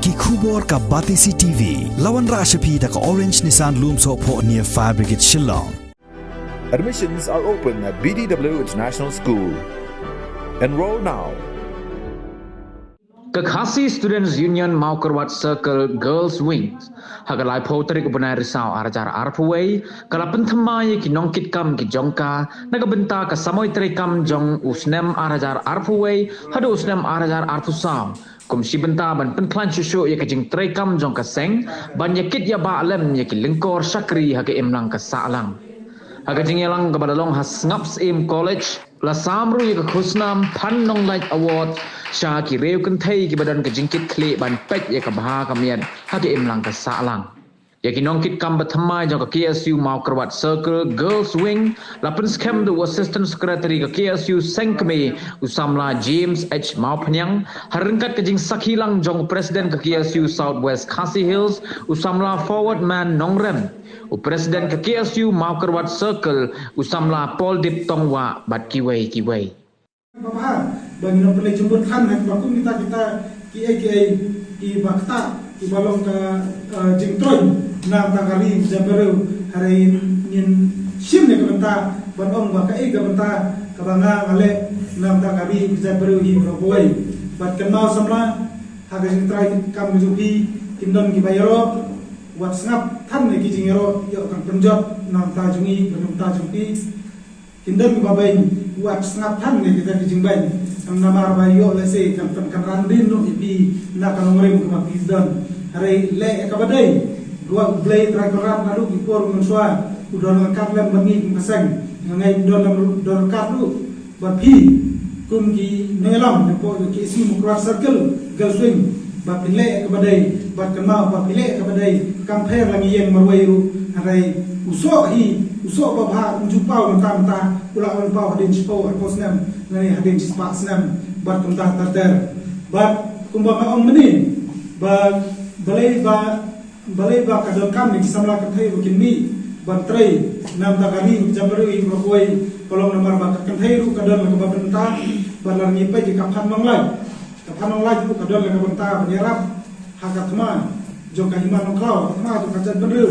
ki khubor ka Batisi TV lawan Rashapi da ka Orange Nissan Lumso pho near Fire Brigade Shillong. Admissions are open at BDW International School. Enroll now. Kekhasi Students Union Maukerwat Circle Girls Wings hagalai potrik ubunai risau arajar arpuway kalapan thamai ki nongkit kam ki jongka nagabenta ka samoy trekam jong usnem arajar arpuway hadu usnem arajar arpusau kumsi benta ban penklan susu ya kajing trekam jong ka seng ban yakit ya ba'lem ya ki lingkor sakri haga imlang ka sa'lang haga jingyalang kabadalong has ngaps im college la samru ya ka khusnam phan nong light award Syah ki reu kan thai ki badan ka jingkit kle ban pek ya ka bha ka mian ha ki imlang ka sa lang ya ki nong kit kam bathamai jo ka KSU Maukerwat Circle Girls Wing lapan scam the assistant secretary ka KSU Sengkme usamla James H Maupanyang harengkat ka jing sakhilang jong president ka KSU Southwest Khasi Hills usamla forward man Nongrem president ka KSU Maukerwat Circle usamla Paul Dip Tongwa bat kiwei Bapak, bagi nak boleh jemput kan, waktu kita ki bakta, ki balong ke jengtron, nak takari jabaru hari ingin sim ni kebenta, banong bakai kebenta, kebangga ngale nak takari jabaru hi berbuai, bat kenal semua, harga jengtrai kami jupi, indon ki bayaro, wat sengap tan lagi jengero, yuk kan penjat, nak tajungi, benung tajungi, indon ki babai. Buat setengah tan ni kita dijimbai. Nama bayo lese kan randin no ipi nak kanongrim ke mapizdan. Hari le kabadai dua blade trakeran lalu impor mensua udon angkat lem bangi keseng ngai don kardu bapi kum ki nelam depo ki isi Maukerwat Circle Girls Wing bapile kabadai bat kenal bapile kabadai kamper lagi yang marwairu hari usok babha unjupau mentah pula unpau hadin spau posnam ngani hadin spa snam bat kumtah tarter bat kumbang om meni bat balai ba kadal kam ni samla kathai bukin mi bat trai nam takani jamru i rokoi kolong nomor ba kathai ru kadal ka babenta bat larni pe di kaphan manglai bu kadal ka babenta banyarap hakatma joka himan noklau ma tu kacat benru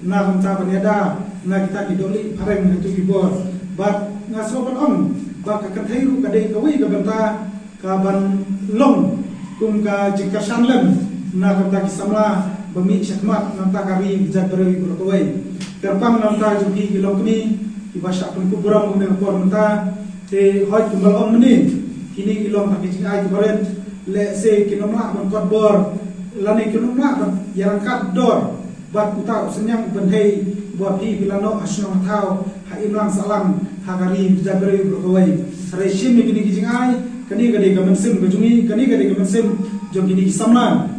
na kamta banyada na kita kidoli pareng itu gibor bat ngaso ban om ba ka kathai ru kadai kawi ka benta ka ban long kum ka jika sanlem na kamta kisamla bami syakmat namta kari jabri berkoi terpam namta juki kilong kini ibasya pun kuburam ne por menta te hoy kumbal om ni kini kilong tak jing ai kibaren le se kinomla ban kot bor lani kinomla ban yarangkat dor bat uta senyang benhei buat pi bilano asnong thau ha imlang salam hagari jabri berkoi hari sim ni kini jing ai kani gade gamansim bejungi kani gade gamansim jom kini samlan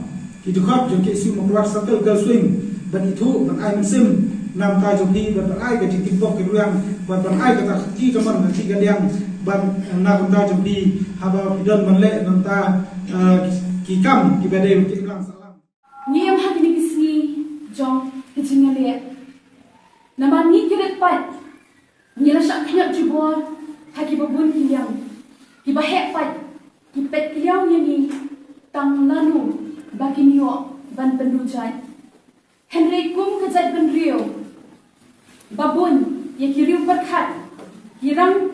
Hidukap jom KSU Maukerwat Circle Girls Wing ban itu ban ai mensim nam ta jom hi ban ai ka jing pok keruang ban ai ka tak ki kaman ki gadiang ban na ta jom hi haba pidon manle nam ta ki kam ki bade ki lang salam niam ha ni kisni jong kijingale nama ni kiret pat ni la sak khnyak jubor ha ki babun kiliang ki ba he pat ki pet kiliang ni tang lanu Baginio ban pendujat Henry kum kejat ban rio babun ya kiriu perkat kirang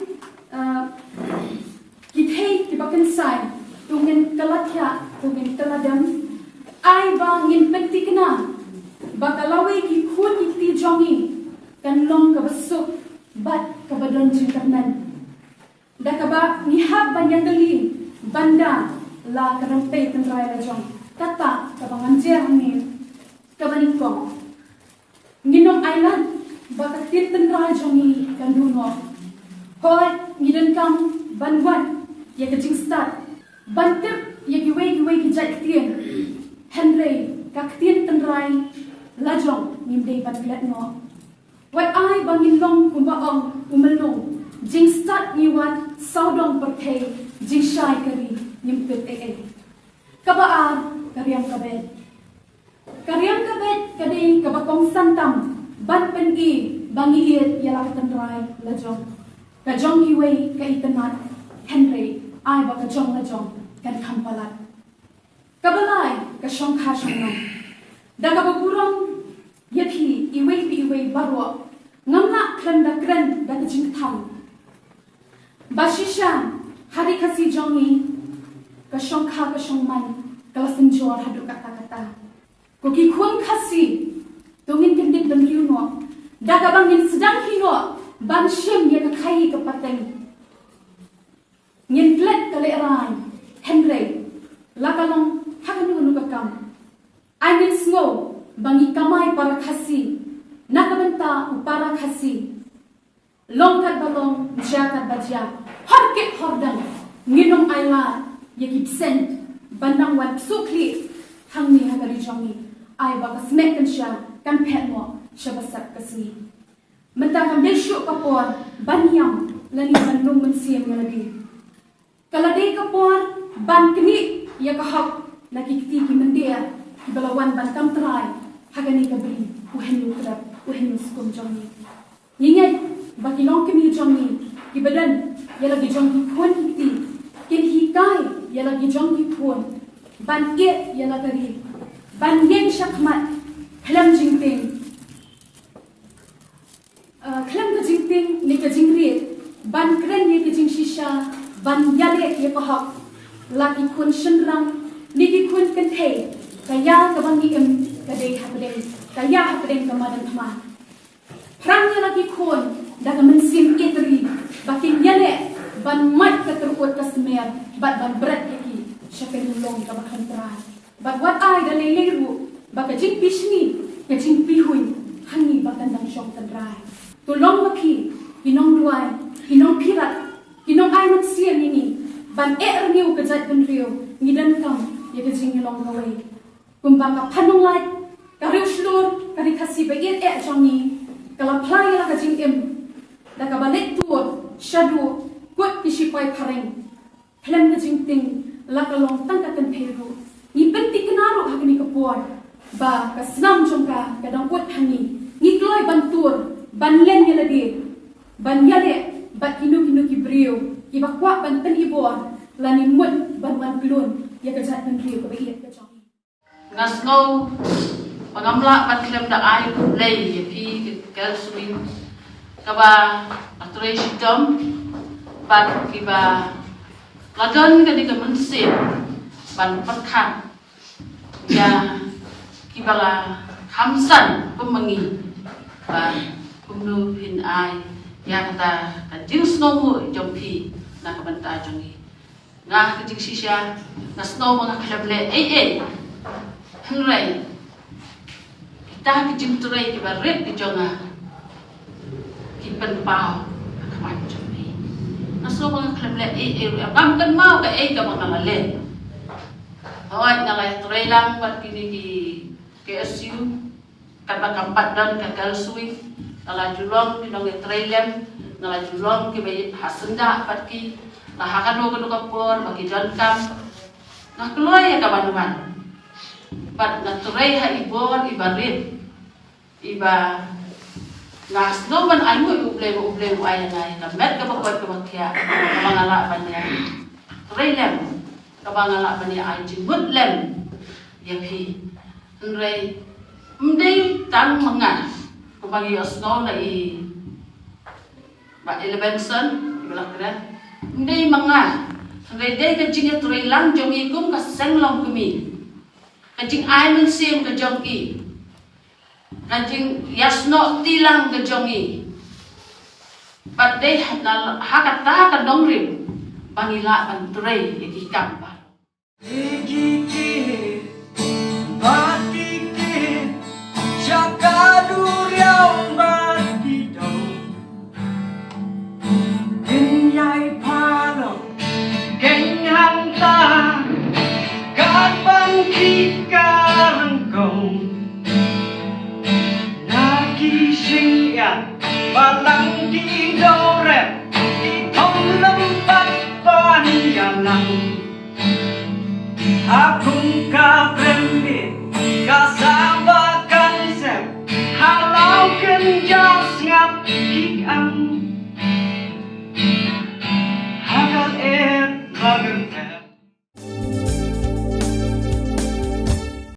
kithei kibakan sai tungen kalatya tungen kaladam ai bang ngin penti kena bakalawe ki khut ki jongi kan long ka besuk bat ka badon cintanan dakaba nihab banyak dali banda la karampe tentrai la jong kata kabanganjer ni kabaningkong nginom island bakatit tendra jongi kanduno hoy ngiden kam banwan ya kajing start bantep ya giwe ki jat tien henry kaktin tendrai lajong nimdei batlet no wat ai bangin long kumbaong umalong jing start ni wat saudong perthei jing shai kari nimpet kabaan Karyam kabet kadai kabakong santam ban pen-i bangi iet yala katandrai lajong kajong hiway kaitanat Henry ay ba kajong lajong kan kampalat kabalay ke shong kha shong no daga baburong yathi iwei baro ngamna klan da kran da jing thang bashisha hari khasi jongi ke shong kha ke shong man kala senjor hadu kata ko ki khun khasi tungin kendit dan riuno daga bangin sedang hino ban shem ya ka khai ke pateng ngin klet kale rai henry lakalong hakanu ka kam angin sngo bangi kamai para khasi nakabenta upara khasi longkat balong jakat baja harke hordan nginom aila yaki sent bandang wan sukli hangni hagari jongi ai ba kasmek kan sha kan petmo shabasat kasni menta kan deshu kapor banyam lani bandung mensiem lagi kalade kapor ban kini ya kahak nakikti ki mendia ki balawan ban kam trai hagani kabri uhen ukrab uhen skum jongi yingat baki long kini jongi ki badan ya lagi jongi khon kiti kin hikai ya lagi jongi khon ban ke ya lagi ban yen shakmat khlam jingting khlam ka jingting ni ka jingri ban kren ni ka jing shisha ban yale ye kahak lagi kun shenrang ni ki kun kan the kaya ka bangi em ka dei hapdeng kaya hapdeng ka madan thma prang ya lagi kun da ka mensim etri bakin yale ban mat ka terut ka smer ban berat ki shapen long ka bakhan trai but what I da leleru baka jing pishni ka jing pihui hangi bakan dang shok trai to long maki kinong duai kinong pirat kinong ai mat sian ni ban erniu ka jat ben rio ngidan kam ya ka jing long away kumba ka phanong lai ka riu shlur ka ri khasi ba et jongi kala plai la ka jing em da ka balet tu shadu kot kisipai phareng hlam ka jing ting la ka long tang ka kan pheru ni benti kenaro hakni ka por ba ka snam jongka ka dang kot hangi ni kloi bantur ban len ya lagi ban yale bat kinu ki brio ki bakwa ban tan ibor lani mut ban wan glun ya ka jat ban rio ka ba ka jongi ngasno pangamla ban klem da ai lei ye pi kel swing ka ba atre shitom ban ki ba ladon ka di ka mensim ban perkan ya ki bala hamsan pemengi ban kumnu hin ai ya kata ka jing snow jompi na ka banta jongi nga ka jing shisha na snow mga klable henry kita ka jing turai ki ba red ki jonga ki pen pao ka man jompi na snow mga klable bam kan mau ka ka mga ngale awat ngalai turai lang bat kini ki KSU kata kampat dan kakal swing nala julong ki dong trailem nala julong ki bayi hasenda patki na hakano ko kapor bagi dan kam na keloy ka banuan pat na turai ha ibon ibarit iba ngas no man ayu uble ay na met ka bakwat ka bakya mangala ban ya trailem ka bangala ban ya ay jimut lem yapi Nrai mdei tang manga kubagi osno na ba elevenson ibala kira mdei manga nrai dei ka jing turai lang jongi kum ka senglong kumi ka jing ai men sim ka jongi ka jing yasno tilang ka jongi but dei hakata ka dongrim bangila ban turai iki kampa Balang di dorep di tong lempat panialang akung ka prembe